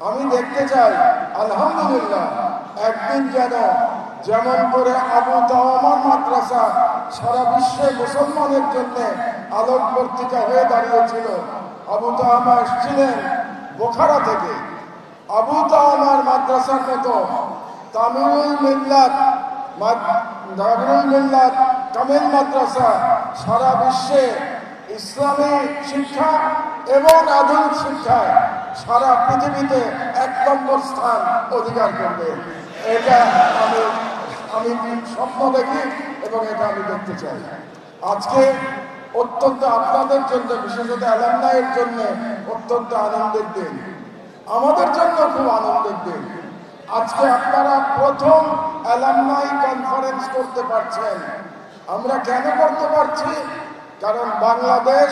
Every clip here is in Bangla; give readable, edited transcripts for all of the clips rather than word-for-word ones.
আমি দেখতে চাই আলহামদুলিল্লাহ একদিন যেন যেমন করে আবু তাওয়ামা মাদ্রাসা সারা বিশ্বে মুসলমানের জন্য আলোকবর্তিকা হয়ে দাঁড়িয়েছিল। আবু তাওয়ামা এসেছিলেন বোখারা থেকে। আবু তাওয়ামার মাদ্রাসার মতো তামিলুল মিল্লাত কামিল মাদ্রাসা সারা বিশ্বে ইসলামী শিক্ষা এবং আধুনিক শিক্ষায় সারা পৃথিবীতে ১ নম্বর স্থান অধিকার করবে। এটা আমি স্বপ্ন দেখি এবং এটা আমি দেখতে চাই। আজকে অত্যন্ত আপনাদের জন্য, বিশেষত অ্যালামনাইয়ের জন্য অত্যন্ত আনন্দের দিন, আমাদের জন্য খুব আনন্দের দিন। আজকে আপনারা প্রথম অ্যালামনাই কনফারেন্স করতে পারছেন। আমরা কেন করতে পারছি? কারণ বাংলাদেশ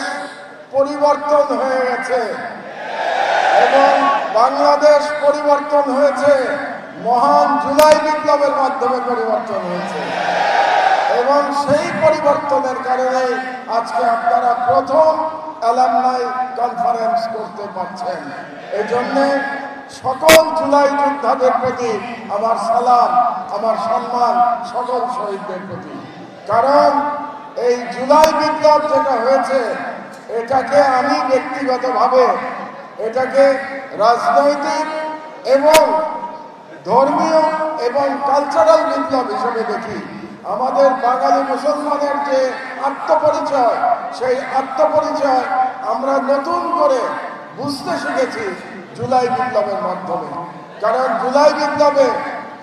পরিবর্তন হয়ে গেছে এবং বাংলাদেশ পরিবর্তন হয়েছে মহান জুলাই বিপ্লবের মাধ্যমে পরিবর্তন হয়েছে এবং সেই পরিবর্তনের কারণে আজকে আপনারা প্রথম অ্যালামনাই কনফারেন্স করতে পারছেন। এই জন্যে সকল জুলাই যোদ্ধাদের প্রতি আমার সালাম, আমার সম্মান সকল শহীদদের প্রতি। কারণ এই জুলাই বিপ্লব যেটা হয়েছে এটাকে আমি ব্যক্তিগতভাবে এটাকে রাজনৈতিক এবং ধর্মীয় এবং কালচারাল বিপ্লব হিসেবে দেখি। আমাদের বাঙালি মুসলমানের যে আত্মপরিচয়, সেই আত্মপরিচয় আমরা নতুন করে বুঝতে শিখেছি জুলাই বিপ্লবের মাধ্যমে। কারণ জুলাই বিপ্লবে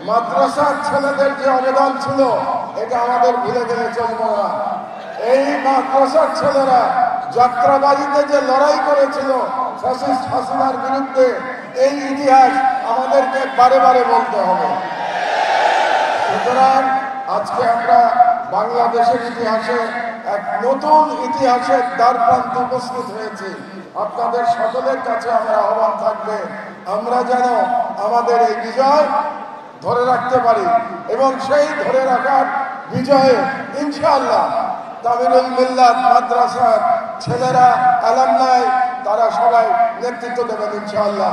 মাদ্রাসার ছেলেদের যে অবদান ছিল এটা আমাদের ভুলে গেলে চলবে না। এই মাদ্রাসার ছেলেরা যাত্রাবাড়িতে যে লড়াই করেছিল ফ্যাসিস্ট হাসিনার বিরুদ্ধে, এই ইতিহাস আমাদেরকে বারে বারে বলতে হবে। সুতরাং আজকে আমরা বাংলাদেশের ইতিহাসে এক নতুন ইতিহাসের দ্বারপ্রান্তে উপস্থিত হয়েছি। আপনাদের সকলের কাছে আমার আহ্বান থাকবে আমরা যেন আমাদের এই বিজয় ধরে রাখতে পারি এবং সেই ধরে রাখার বিজয়ে ইনশাআল্লাহ তামিলুল মিল্লাত মাদ্রাসার ছেলেরা, অ্যালামনাই তারা সবাই নেতৃত্ব দেবেন ইনশাআল্লাহ।